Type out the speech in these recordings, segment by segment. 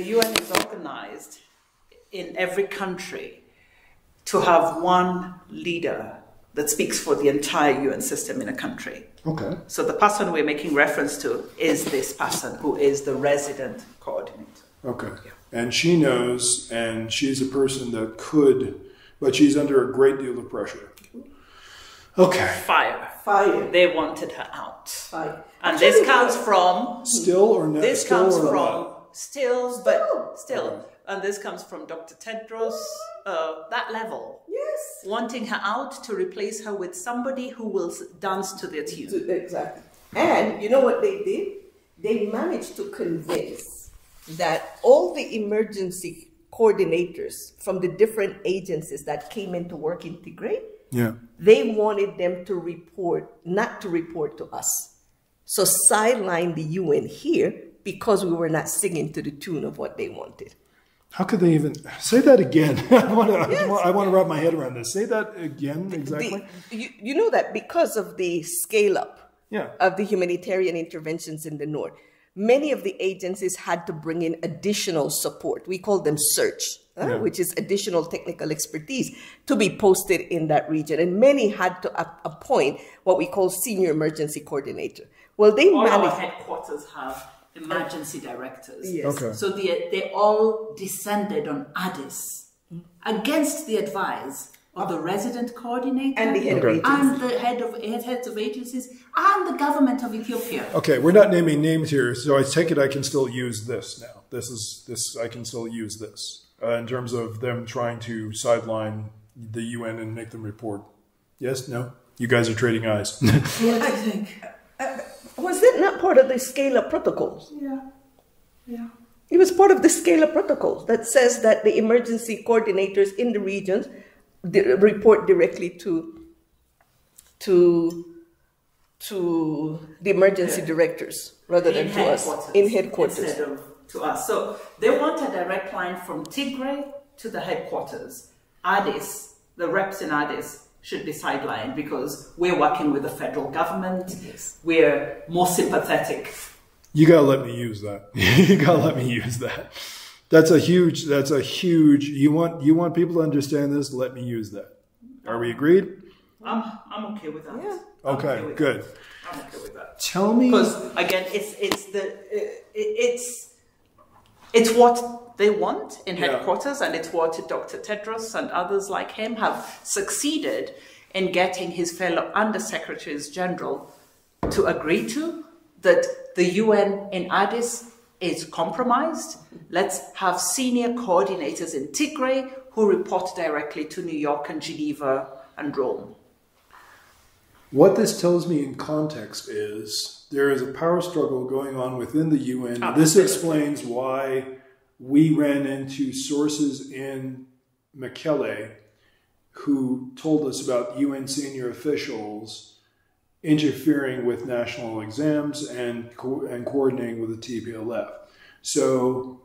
the UN is organized in every country to have one leader that speaks for the entire UN system in a country. Okay. So the person we're making reference to is this person who is the resident coordinator. Okay. Yeah. And she knows, and she's a person that could, but she's under a great deal of pressure. Okay. Fire. They wanted her out. Fire. And this comes from... Still or not? This comes from... Still. And this comes from Dr. Tedros, that level. Yes. Wanting her out to replace her with somebody who will dance to their tune. Exactly. And you know what they did? They managed to convince that all the emergency coordinators from the different agencies that came into work in Tigray, they wanted them to report, not to report to us. So sideline the UN here because we were not singing to the tune of what they wanted. How could they even say that again? I want to wrap my head around this. Say that again, exactly. You know that because of the scale up of the humanitarian interventions in the north, many of the agencies had to bring in additional support. We call them search, which is additional technical expertise to be posted in that region. And many had to appoint what we call senior emergency coordinator. Well, they all managed. Our headquarters have emergency directors. Yes. Okay. So they all descended on Addis against the advice of the resident coordinator and the head of agencies. And the heads of agencies and the government of Ethiopia. Okay, we're not naming names here, so I take it I can still use this now. This I can still use this in terms of them trying to sideline the UN and make them report. Yes, no, you guys are trading eyes. Yeah, I think. Was that not part of the scale-up protocols? Yeah. It was part of the scale-up protocols that says that the emergency coordinators in the regions report directly to the emergency directors rather than to us in headquarters. Instead of to us. So they want a direct line from Tigray to the headquarters. Addis, the reps in Addis, should be sidelined because we're working with the federal government. Yes. We're more sympathetic. You gotta let me use that. You gotta let me use that. That's a huge, you want people to understand this, let me use that. Are we agreed? I'm okay with that. Yeah. Okay, good. I'm okay with that. Tell me. Because again, it's what they want in headquarters, and it's what Dr. Tedros and others like him have succeeded in getting his fellow Undersecretaries General to agree to, that the UN in Addis is compromised. Let's have senior coordinators in Tigray who report directly to New York and Geneva and Rome. What this tells me in context is there is a power struggle going on within the UN. This explains why we ran into sources in Mekelle who told us about UN senior officials interfering with national exams and coordinating with the TPLF. So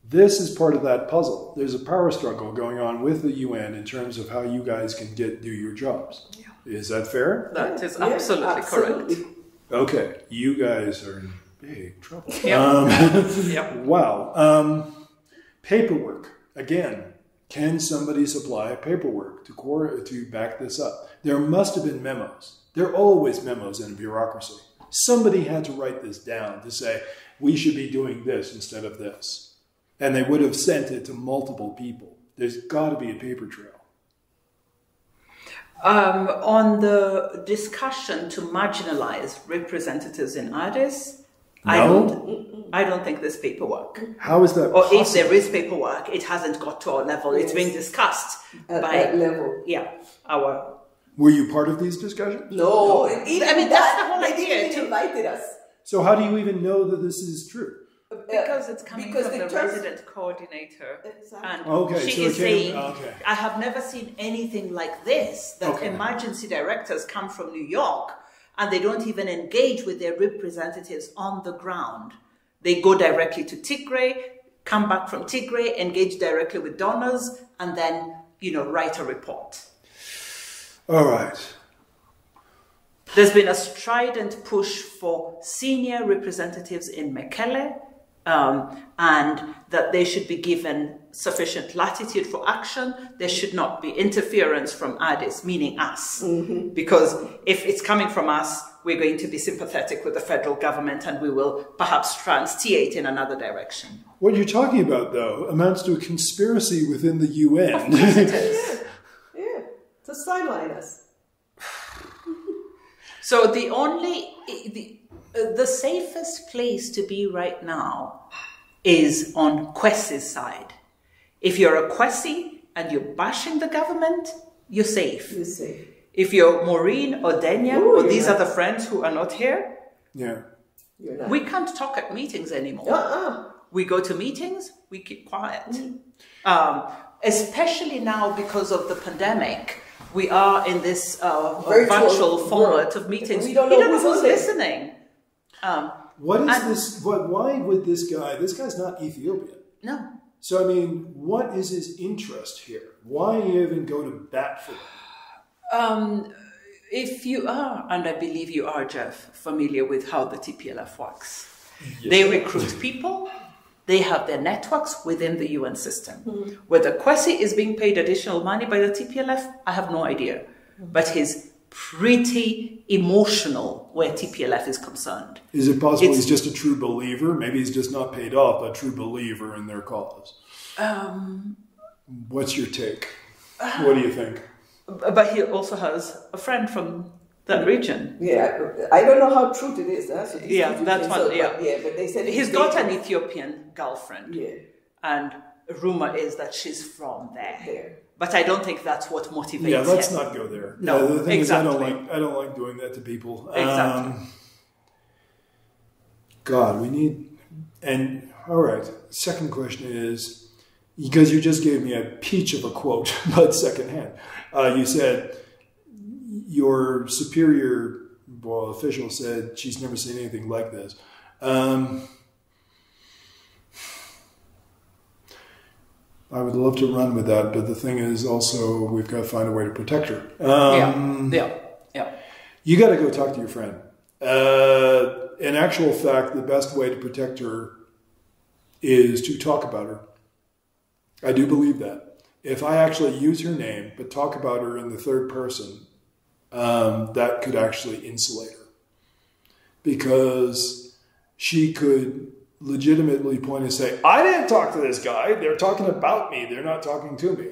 this is part of that puzzle. There's a power struggle going on with the UN in terms of how you guys can do your jobs. Yeah. Is that fair? That is absolutely correct. Okay, you guys are in big trouble. Yep. Wow. Paperwork. Again, can somebody supply paperwork to back this up? There must have been memos. There are always memos in bureaucracy. Somebody had to write this down to say, we should be doing this instead of this. And they would have sent it to multiple people. There's got to be a paper trail. On the discussion to marginalize representatives in Addis, no? I don't think there's paperwork. How is that possible? Or if there is paperwork, it hasn't got to our level. It's being discussed at by that level. Yeah, our. Were you part of these discussions? No. I mean, that's the whole they idea. didn't even invited us. So how do you even know that this is true? Because it's coming from the resident coordinator. Exactly. And she is saying, I have never seen anything like this, that emergency directors come from New York and they don't even engage with their representatives on the ground. They go directly to Tigray, come back from Tigray, engage directly with donors, and then, write a report. All right. There's been a strident push for senior representatives in Mekelle and that they should be given sufficient latitude for action. There should not be interference from Addis, meaning us. Because if it's coming from us, we're going to be sympathetic with the federal government and we will perhaps try and steer it in another direction. What you're talking about, though, amounts to a conspiracy within the UN. Of course it is. Yeah, to sideline us. So the safest place to be right now is on Kwesi's side. If you're a Kwesi and you're bashing the government, you're safe. You're safe. If you're Maureen or Denya or these other friends who are not here, Yeah. You're not. we can't talk at meetings anymore. We go to meetings, we keep quiet. Especially now because of the pandemic, we are in this virtual format of meetings. We don't know who's listening. What is this? Why would this guy's not Ethiopian. No. So, I mean, what is his interest here? Why even go to bat for him? If you are, and I believe you are, Jeff, familiar with how the TPLF works. Yes. They recruit people. They have their networks within the UN system. Whether Kwesi is being paid additional money by the TPLF, I have no idea. But he's pretty emotional where TPLF is concerned. Is it possible he's just a true believer? Maybe he's just not paid off, but a true believer in their cause. What's your take? What do you think? But he also has a friend from that region. Yeah, I don't know how true it is. Huh? So but they said he's got an Ethiopian girlfriend. Yeah. And a rumor is that she's from there. But I don't think that's what motivates him. Yeah, let's not go there. No, the thing exactly. is, I don't like doing that to people. Exactly. God, we need... And, all right, second question is, because you just gave me a peach of a quote, but secondhand. You said your superior official said she's never seen anything like this. I would love to run with that, but the thing is also we've got to find a way to protect her. Yeah. You got to go talk to your friend. In actual fact, the best way to protect her is to talk about her. I do believe that. If I actually use her name, but talk about her in the third person, that could actually insulate her. Because she could legitimately point and say, I didn't talk to this guy. They're talking about me. They're not talking to me,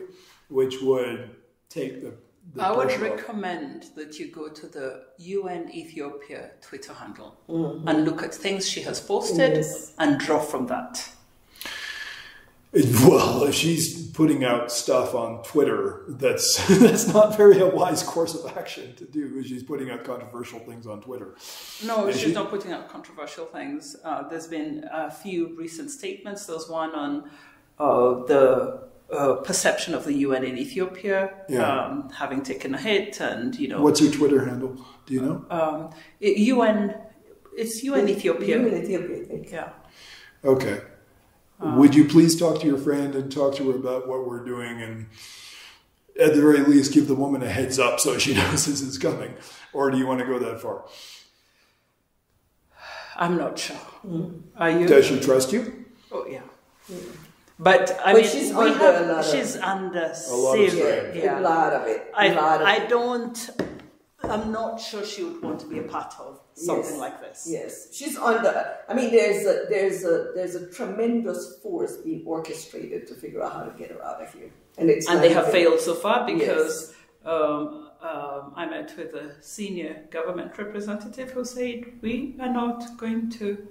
which would take the I would recommend that you go to the UN Ethiopia Twitter handle and look at things she has posted and draw from that. Well, if she's putting out stuff on Twitter, that's not very a wise course of action to do. She's putting out controversial things on Twitter. No, she's not putting out controversial things. There's been a few recent statements. There was one on the perception of the UN in Ethiopia having taken a hit, and What's her Twitter handle? Do you know? It's UN Ethiopia. UN Ethiopia, I think. Yeah. Okay. Would you please talk to your friend and talk to her about what we're doing, and at the very least give the woman a heads up so she knows this is coming? Or do you want to go that far? I'm not sure. Are you? Does she trust you? Oh, yeah. But I mean, she's under a lot of strain. A lot of it. I'm not sure she would want to be a part of something like this. Yes, she's under. I mean, there's a tremendous force being orchestrated to figure out how to get her out of here, and they have failed so far because I met with a senior government representative who said we are not going to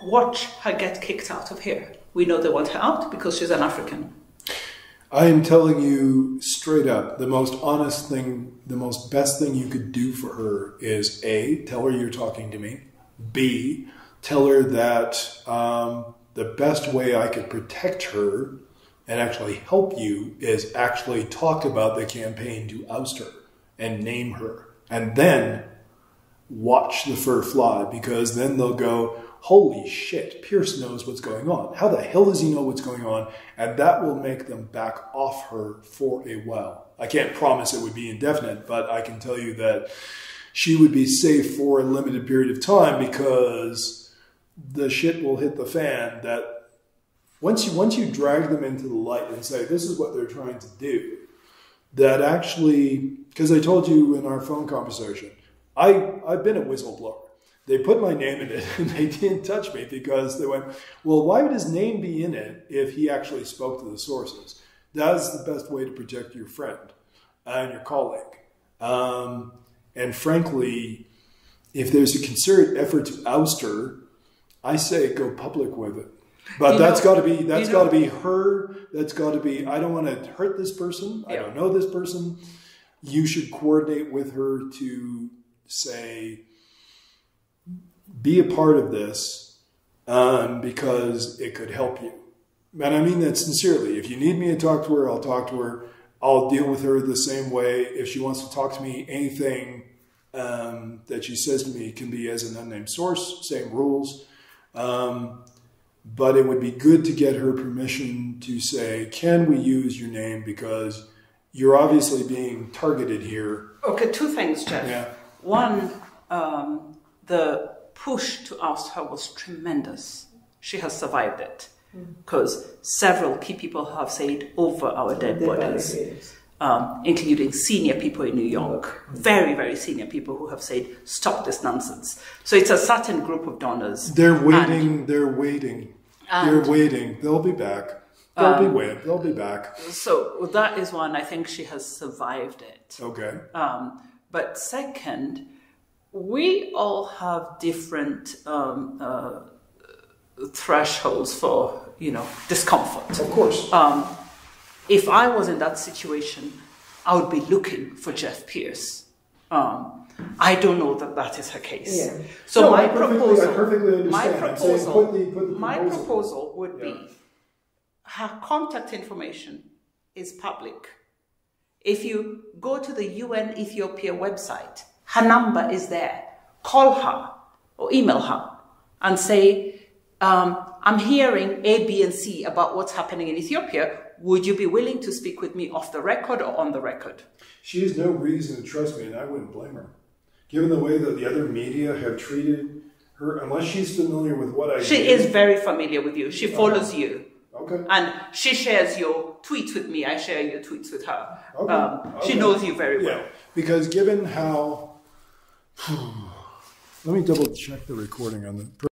watch her get kicked out of here. We know they want her out because she's an African. I am telling you straight up, the most honest thing, the most best thing you could do for her is A, tell her you're talking to me. B, tell her that the best way I could protect her and actually help you is actually talk about the campaign to oust her and name her. And then watch the fur fly, because then they'll go, holy shit, Pierce knows what's going on. How the hell does he know what's going on? And that will make them back off her for a while. I can't promise it would be indefinite, but I can tell you that she would be safe for a limited period of time, because the shit will hit the fan. That once you drag them into the light and say, this is what they're trying to do, that actually, because I told you in our phone conversation, I've been a whistleblower. They put my name in it and they didn't touch me because they went, well, why would his name be in it if he actually spoke to the sources? That's the best way to protect your friend and your colleague. And frankly, if there's a concerted effort to oust her, I say go public with it. But that's got to be her. That's got to be, I don't want to hurt this person. I don't know this person. You should coordinate with her to say, be a part of this because it could help you. And I mean that sincerely. If you need me to talk to her, I'll talk to her. I'll deal with her the same way. If she wants to talk to me, anything that she says to me can be as an unnamed source, same rules. But it would be good to get her permission to say, can we use your name? Because you're obviously being targeted here. Okay, two things, Jeff. Yeah. One, the push to oust her was tremendous. She has survived it because several key people have said over our dead bodies, including senior people in New York, very, very senior people who have said, stop this nonsense. So it's a certain group of donors. They're waiting. They're waiting. They'll be back. They'll be back. So that is one. I think she has survived it. Okay. But second, we all have different thresholds for, discomfort. Of course. If I was in that situation, I would be looking for Jeff Pierce. I don't know that that is her case. Yeah. So no, my proposal would be her contact information is public. If you go to the UN Ethiopia website, her number is there. Call her or email her and say, I'm hearing A, B, and C about what's happening in Ethiopia. Would you be willing to speak with me off the record or on the record? She has no reason to trust me, and I wouldn't blame her. Given the way that the other media have treated her, unless she's familiar with what I do. She is very familiar with you. She follows you. Okay. And she shares your tweets with me. I share your tweets with her. Okay. She knows you very well. Because given how... Let me double check the recording on the...